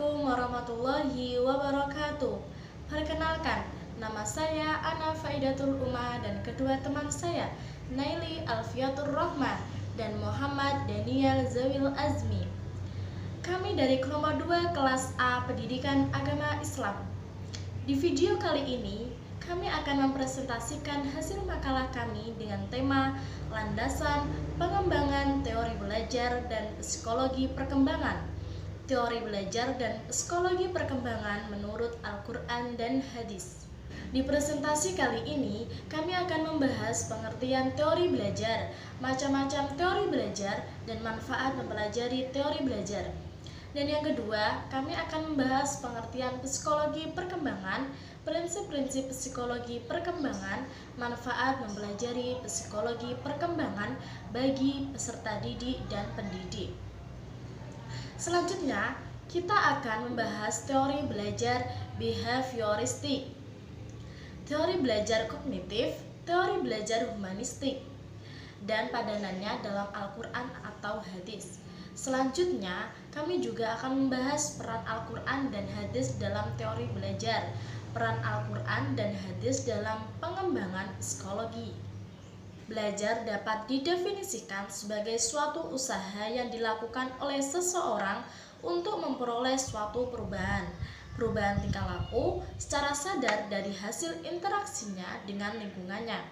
Assalamualaikum warahmatullahi wabarakatuh. Perkenalkan, nama saya Ana Faidatul Umah dan kedua teman saya Naili Alfiatur Rohmah dan Muhammad Daniel Zawil Azmi. Kami dari kelompok 2 kelas A Pendidikan Agama Islam. Di video kali ini, kami akan mempresentasikan hasil makalah kami dengan tema landasan pengembangan teori belajar dan psikologi perkembangan. Teori belajar dan psikologi perkembangan menurut Al-Quran dan Hadis. Di presentasi kali ini, kami akan membahas pengertian teori belajar, macam-macam teori belajar, dan manfaat mempelajari teori belajar. Dan yang kedua, kami akan membahas pengertian psikologi perkembangan, prinsip-prinsip psikologi perkembangan, manfaat mempelajari psikologi perkembangan bagi peserta didik dan pendidik. Selanjutnya, kita akan membahas teori belajar behavioristik, teori belajar kognitif, teori belajar humanistik, dan padanannya dalam Al-Quran atau hadis. Selanjutnya, kami juga akan membahas peran Al-Quran dan hadis dalam teori belajar, peran Al-Quran dan hadis dalam pengembangan psikologi. Belajar dapat didefinisikan sebagai suatu usaha yang dilakukan oleh seseorang untuk memperoleh suatu perubahan tingkah laku secara sadar dari hasil interaksinya dengan lingkungannya.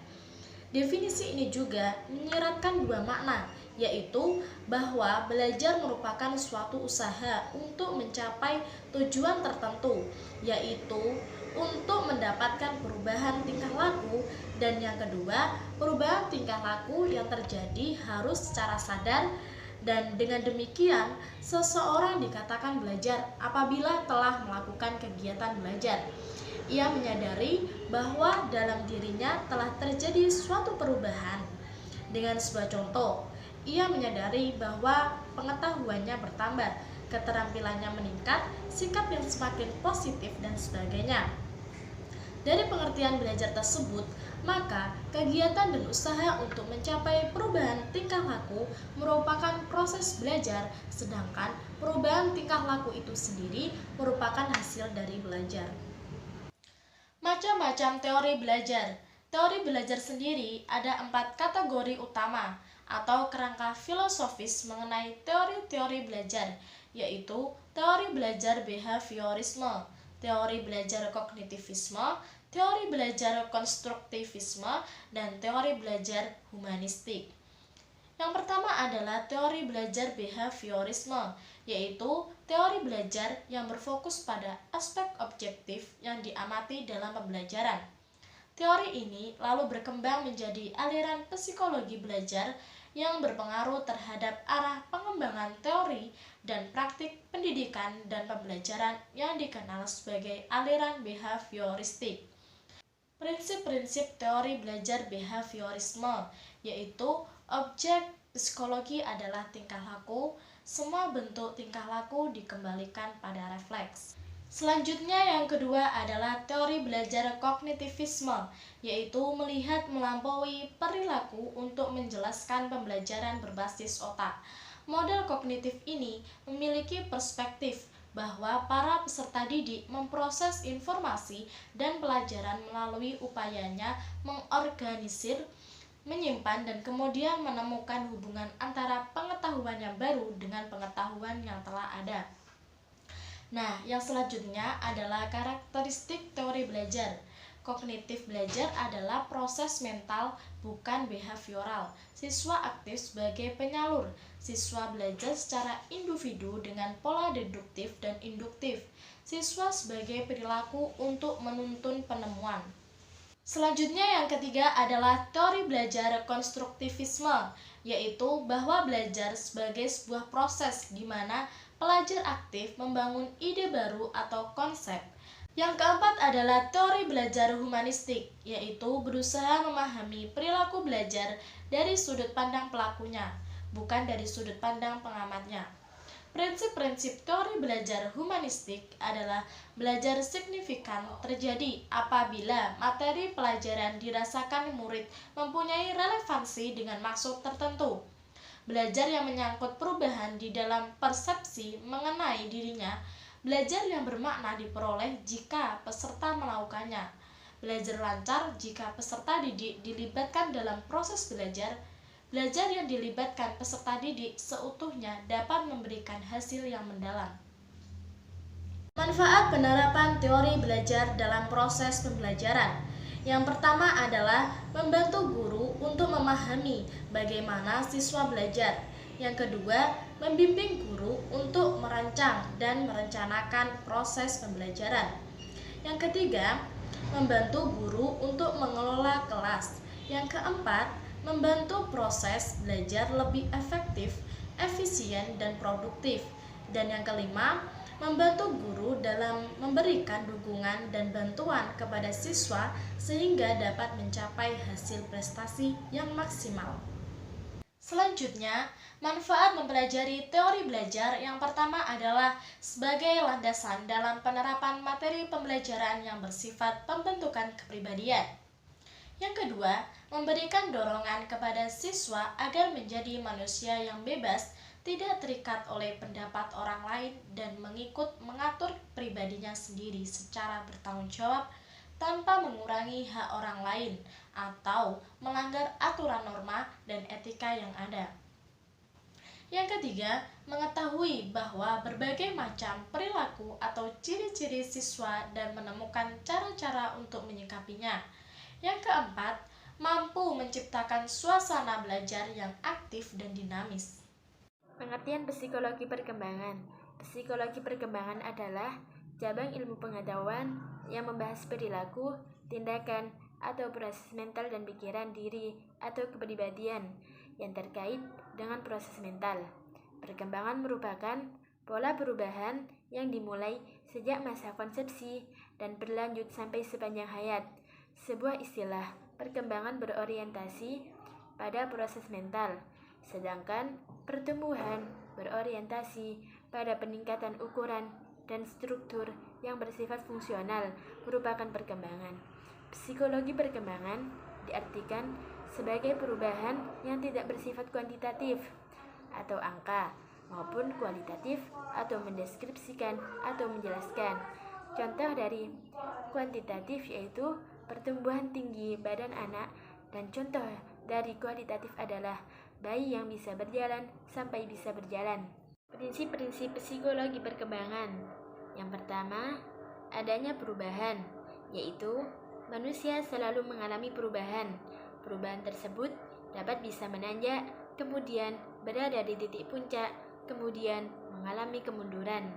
Definisi ini juga menyiratkan dua makna, yaitu bahwa belajar merupakan suatu usaha untuk mencapai tujuan tertentu, yaitu untuk mendapatkan perubahan tingkah laku, dan yang kedua, perubahan tingkah laku yang terjadi harus secara sadar, dan dengan demikian seseorang dikatakan belajar apabila telah melakukan kegiatan belajar. Ia menyadari bahwa dalam dirinya telah terjadi suatu perubahan. Dengan sebuah contoh, ia menyadari bahwa pengetahuannya bertambah, keterampilannya meningkat, sikap yang semakin positif, dan sebagainya. Dari pengertian belajar tersebut, maka kegiatan dan usaha untuk mencapai perubahan tingkah laku merupakan proses belajar, sedangkan perubahan tingkah laku itu sendiri merupakan hasil dari belajar. Macam-macam teori belajar. Teori belajar sendiri ada 4 kategori utama atau kerangka filosofis mengenai teori-teori belajar, yaitu teori belajar behaviorisme, teori belajar kognitivisme, teori belajar konstruktivisme, dan teori belajar humanistik. Yang pertama adalah teori belajar behaviorisme, yaitu teori belajar yang berfokus pada aspek objektif yang diamati dalam pembelajaran. Teori ini lalu berkembang menjadi aliran psikologi belajar yang berpengaruh terhadap arah pengembangan teori dan praktik pendidikan dan pembelajaran yang dikenal sebagai aliran behavioristik. Prinsip-prinsip teori belajar behaviorisme, yaitu objek psikologi adalah tingkah laku, semua bentuk tingkah laku dikembalikan pada refleks. Selanjutnya yang kedua adalah teori belajar kognitivisme, yaitu melihat melampaui perilaku untuk menjelaskan pembelajaran berbasis otak. Model kognitif ini memiliki perspektif bahwa para peserta didik memproses informasi dan pelajaran melalui upayanya mengorganisir, menyimpan, dan kemudian menemukan hubungan antara pengetahuan yang baru dengan pengetahuan yang telah ada. Nah, yang selanjutnya adalah karakteristik teori belajar. Kognitif belajar adalah proses mental, bukan behavioral. Siswa aktif sebagai penyalur. Siswa belajar secara individu dengan pola deduktif dan induktif. Siswa sebagai perilaku untuk menuntun penemuan. Selanjutnya yang ketiga adalah teori belajar konstruktivisme, yaitu bahwa belajar sebagai sebuah proses di mana pelajar aktif membangun ide baru atau konsep. Yang keempat adalah teori belajar humanistik, yaitu berusaha memahami perilaku belajar dari sudut pandang pelakunya, bukan dari sudut pandang pengamatnya. Prinsip-prinsip teori belajar humanistik adalah belajar signifikan terjadi apabila materi pelajaran dirasakan murid mempunyai relevansi dengan maksud tertentu. Belajar yang menyangkut perubahan di dalam persepsi mengenai dirinya Belajar yang bermakna diperoleh jika peserta melakukannya. Belajar lancar jika peserta didik dilibatkan dalam proses belajar. Belajar yang dilibatkan peserta didik seutuhnya dapat memberikan hasil yang mendalam. Manfaat penerapan teori belajar dalam proses pembelajaran. Yang pertama adalah membantu guru untuk memahami bagaimana siswa belajar. Yang kedua, membimbing guru untuk merancang dan merencanakan proses pembelajaran. Yang ketiga, membantu guru untuk mengelola kelas. Yang keempat, membantu proses belajar lebih efektif, efisien, dan produktif. Dan yang kelima, membantu guru dalam memberikan dukungan dan bantuan kepada siswa sehingga dapat mencapai hasil prestasi yang maksimal. Selanjutnya, manfaat mempelajari teori belajar yang pertama adalah sebagai landasan dalam penerapan materi pembelajaran yang bersifat pembentukan kepribadian. Yang kedua, memberikan dorongan kepada siswa agar menjadi manusia yang bebas, tidak terikat oleh pendapat orang lain dan mengatur pribadinya sendiri secara bertanggung jawab tanpa mengurangi hak orang lain atau melanggar aturan norma dan etika yang ada. Yang ketiga, mengetahui bahwa berbagai macam perilaku atau ciri-ciri siswa dan menemukan cara-cara untuk menyikapinya. Yang keempat, mampu menciptakan suasana belajar yang aktif dan dinamis. Pengertian psikologi perkembangan. Psikologi perkembangan adalah cabang ilmu pengetahuan yang membahas perilaku, tindakan, atau proses mental dan pikiran diri atau kepribadian yang terkait dengan proses mental. Perkembangan merupakan pola perubahan yang dimulai sejak masa konsepsi dan berlanjut sampai sepanjang hayat. Sebuah istilah perkembangan berorientasi pada proses mental, sedangkan pertumbuhan berorientasi pada peningkatan ukuran dan struktur yang bersifat fungsional merupakan perkembangan. Psikologi perkembangan diartikan sebagai perubahan yang tidak bersifat kuantitatif atau angka maupun kualitatif atau mendeskripsikan atau menjelaskan. Contoh dari kuantitatif yaitu pertumbuhan tinggi badan anak, dan contoh dari kualitatif adalah bayi yang bisa berjalan sampai bisa berjalan. Prinsip-prinsip psikologi perkembangan. Yang pertama, adanya perubahan, yaitu manusia selalu mengalami perubahan. Perubahan tersebut dapat bisa menanjak, kemudian berada di titik puncak, kemudian mengalami kemunduran.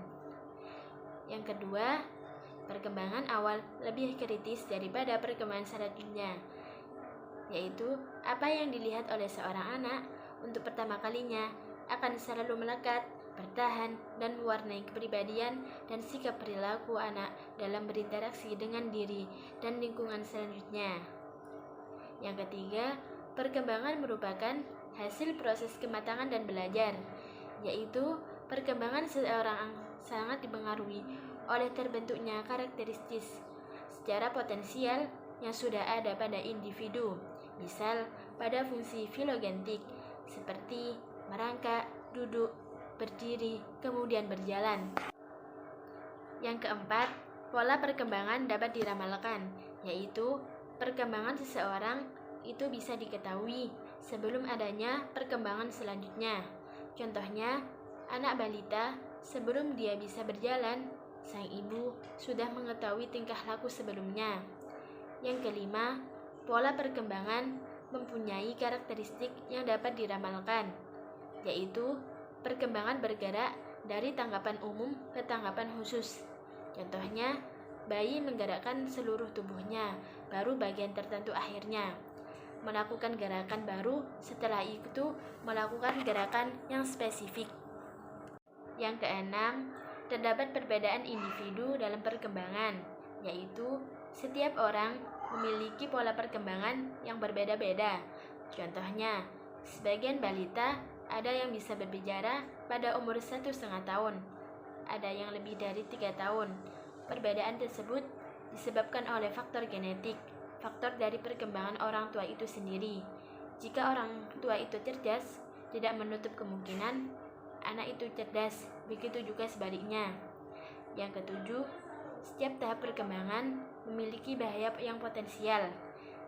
Yang kedua, perkembangan awal lebih kritis daripada perkembangan selanjutnya, yaitu apa yang dilihat oleh seorang anak untuk pertama kalinya akan selalu melekat, bertahan, dan mewarnai kepribadian dan sikap perilaku anak dalam berinteraksi dengan diri dan lingkungan selanjutnya. Yang ketiga, perkembangan merupakan hasil proses kematangan dan belajar, yaitu perkembangan seseorang sangat dipengaruhi oleh terbentuknya karakteristik secara potensial yang sudah ada pada individu, misal pada fungsi filogenetik seperti merangkak, duduk, berdiri, kemudian berjalan. Yang keempat, pola perkembangan dapat diramalkan, yaitu perkembangan seseorang itu bisa diketahui sebelum adanya perkembangan selanjutnya. Contohnya, anak balita sebelum dia bisa berjalan, sang ibu sudah mengetahui tingkah laku sebelumnya. Yang kelima, pola perkembangan mempunyai karakteristik yang dapat diramalkan, yaitu perkembangan bergerak dari tanggapan umum ke tanggapan khusus. Contohnya, bayi menggerakkan seluruh tubuhnya, baru bagian tertentu akhirnya melakukan gerakan baru, setelah itu melakukan gerakan yang spesifik. Yang keenam, terdapat perbedaan individu dalam perkembangan, yaitu setiap orang memiliki pola perkembangan yang berbeda-beda. Contohnya, sebagian balita ada yang bisa berbicara pada umur 1,5 tahun, ada yang lebih dari 3 tahun. Perbedaan tersebut disebabkan oleh faktor genetik, faktor dari perkembangan orang tua itu sendiri. Jika orang tua itu cerdas, tidak menutup kemungkinan anak itu cerdas, begitu juga sebaliknya. Yang ketujuh, setiap tahap perkembangan memiliki bahaya yang potensial,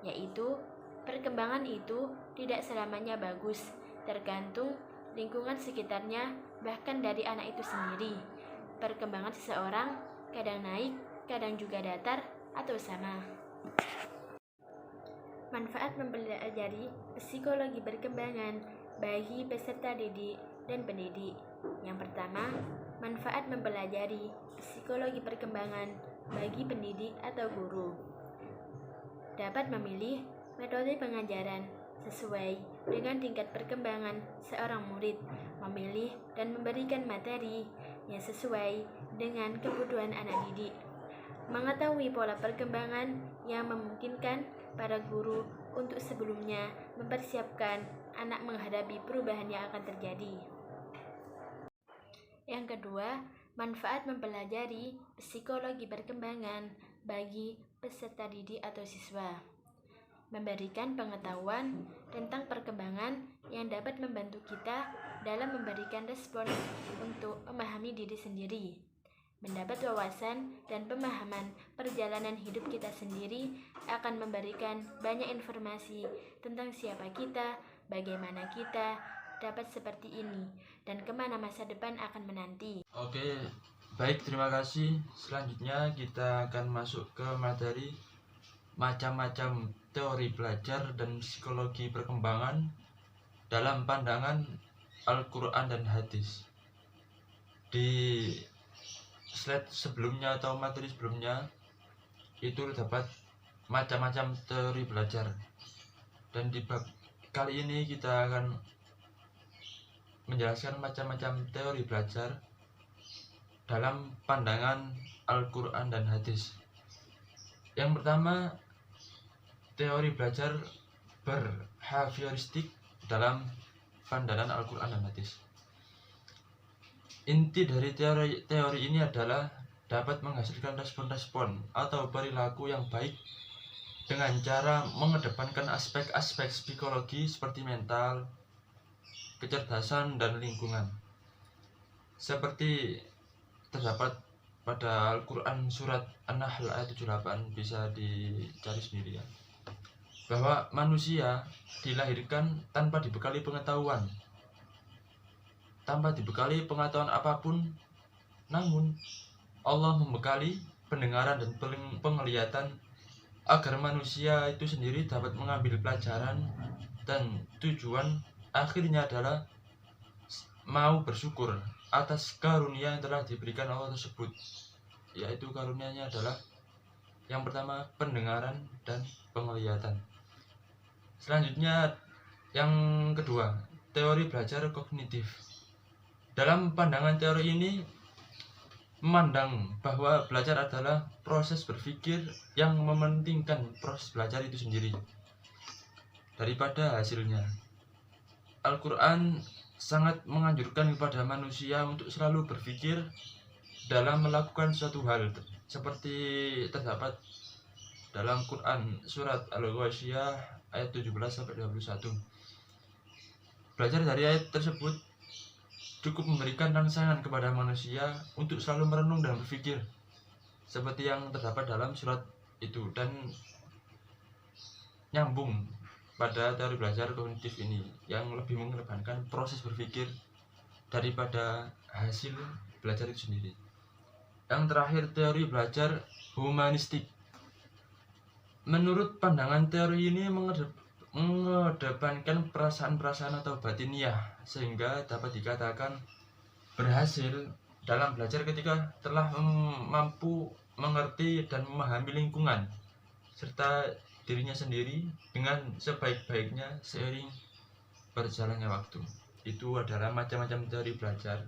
yaitu perkembangan itu tidak selamanya bagus, tergantung lingkungan sekitarnya, bahkan dari anak itu sendiri. Perkembangan seseorang kadang naik, kadang juga datar atau sama. Manfaat mempelajari psikologi perkembangan bagi peserta didik dan pendidik. Yang pertama, manfaat mempelajari psikologi perkembangan bagi pendidik atau guru. Dapat memilih metode pengajaran sesuai dengan tingkat perkembangan seorang murid, memilih dan memberikan materi yang sesuai dengan kebutuhan anak didik, mengetahui pola perkembangan yang memungkinkan para guru untuk sebelumnya mempersiapkan anak menghadapi perubahan yang akan terjadi. Yang kedua, manfaat mempelajari psikologi perkembangan bagi peserta didik atau siswa. Memberikan pengetahuan tentang perkembangan yang dapat membantu kita dalam memberikan respon untuk memahami diri sendiri, mendapat wawasan dan pemahaman perjalanan hidup kita sendiri, akan memberikan banyak informasi tentang siapa kita, bagaimana kita dapat seperti ini, dan kemana masa depan akan menanti. Oke, baik, terima kasih. Selanjutnya kita akan masuk ke materi macam-macam teori belajar dan psikologi perkembangan dalam pandangan Al-Quran dan hadis. Di slide sebelumnya atau materi sebelumnya itu terdapat macam-macam teori belajar, dan di bab kali ini kita akan menjelaskan macam-macam teori belajar dalam pandangan Al-Quran dan hadis. Yang pertama, teori belajar behavioristik dalam pandangan Al-Quran dan hadis. Inti dari teori ini adalah dapat menghasilkan respon-respon atau perilaku yang baik dengan cara mengedepankan aspek-aspek psikologi seperti mental, kecerdasan, dan lingkungan. Seperti terdapat pada Al-Quran surat An-Nahl ayat 78, bisa dicari sendiri ya, bahwa manusia dilahirkan tanpa dibekali pengetahuan, apapun, namun Allah membekali pendengaran dan penglihatan agar manusia itu sendiri dapat mengambil pelajaran, dan tujuan akhirnya adalah mau bersyukur atas karunia yang telah diberikan Allah tersebut, yaitu karunia-Nya adalah yang pertama pendengaran dan penglihatan. Selanjutnya yang kedua, teori belajar kognitif. Dalam pandangan teori ini memandang bahwa belajar adalah proses berpikir yang mementingkan proses belajar itu sendiri daripada hasilnya. Al-Quran sangat menganjurkan kepada manusia untuk selalu berpikir dalam melakukan suatu hal, seperti terdapat dalam Quran surat Al-Ghasyiyah ayat 17-21. Belajar dari ayat tersebut cukup memberikan rangsangan kepada manusia untuk selalu merenung dan berpikir seperti yang terdapat dalam surat itu, dan nyambung pada teori belajar kognitif ini yang lebih mengedepankan proses berpikir daripada hasil belajar itu sendiri. Yang terakhir, teori belajar humanistik. Menurut pandangan teori ini mengedepankan perasaan-perasaan atau batiniah, sehingga dapat dikatakan berhasil dalam belajar ketika telah mampu mengerti dan memahami lingkungan serta dirinya sendiri dengan sebaik-baiknya seiring berjalannya waktu. Itu adalah macam-macam teori belajar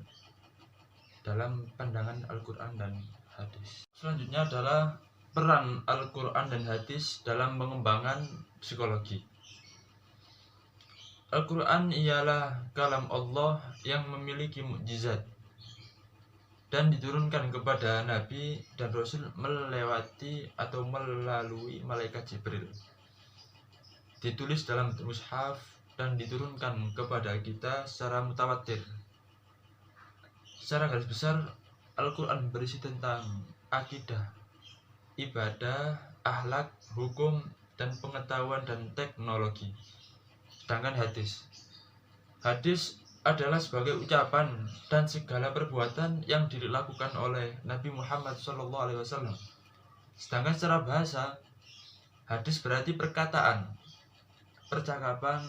dalam pandangan Al-Quran dan hadis. Selanjutnya adalah peran Al-Quran dan hadis dalam pengembangan psikologi. Al-Quran ialah kalam Allah yang memiliki mukjizat dan diturunkan kepada Nabi dan Rasul melewati atau melalui malaikat Jibril. Ditulis dalam mushaf dan diturunkan kepada kita secara mutawatir. Secara garis besar, Al-Quran berisi tentang akidah, ibadah, akhlak, hukum, dan pengetahuan dan teknologi. Sedangkan hadis adalah sebagai ucapan dan segala perbuatan yang dilakukan oleh Nabi Muhammad SAW. Sedangkan secara bahasa, hadis berarti perkataan, percakapan,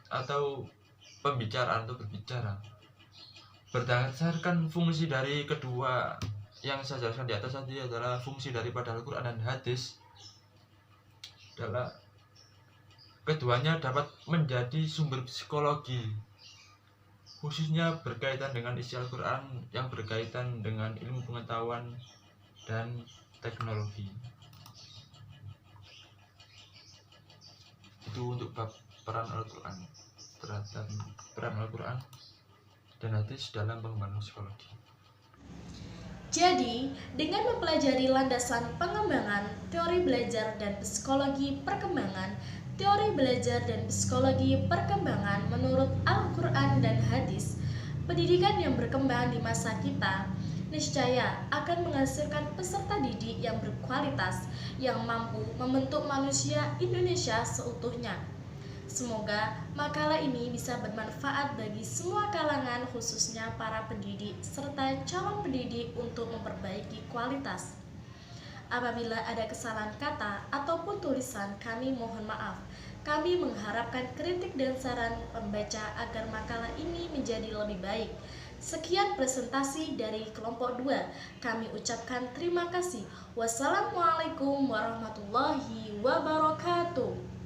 atau pembicaraan atau berbicara. Berdasarkan fungsi dari kedua yang saya jelaskan di atas tadi adalah fungsi daripada Al-Quran dan hadis adalah keduanya dapat menjadi sumber psikologi, khususnya berkaitan dengan isi Al-Quran yang berkaitan dengan ilmu pengetahuan dan teknologi. Itu untuk bab peran Al-Quran terhadap peran Al-Quran dan hadis dalam pengembangan psikologi. Jadi, dengan mempelajari landasan pengembangan teori belajar dan psikologi perkembangan, teori belajar dan psikologi perkembangan menurut Al-Quran dan hadis, pendidikan yang berkembang di masa kita niscaya akan menghasilkan peserta didik yang berkualitas yang mampu membentuk manusia Indonesia seutuhnya. Semoga makalah ini bisa bermanfaat bagi semua kalangan, khususnya para pendidik serta calon pendidik untuk memperbaiki kualitas. Apabila ada kesalahan kata ataupun tulisan, kami mohon maaf. Kami mengharapkan kritik dan saran pembaca agar makalah ini menjadi lebih baik. Sekian presentasi dari kelompok 2. Kami ucapkan terima kasih. Wassalamualaikum warahmatullahi wabarakatuh.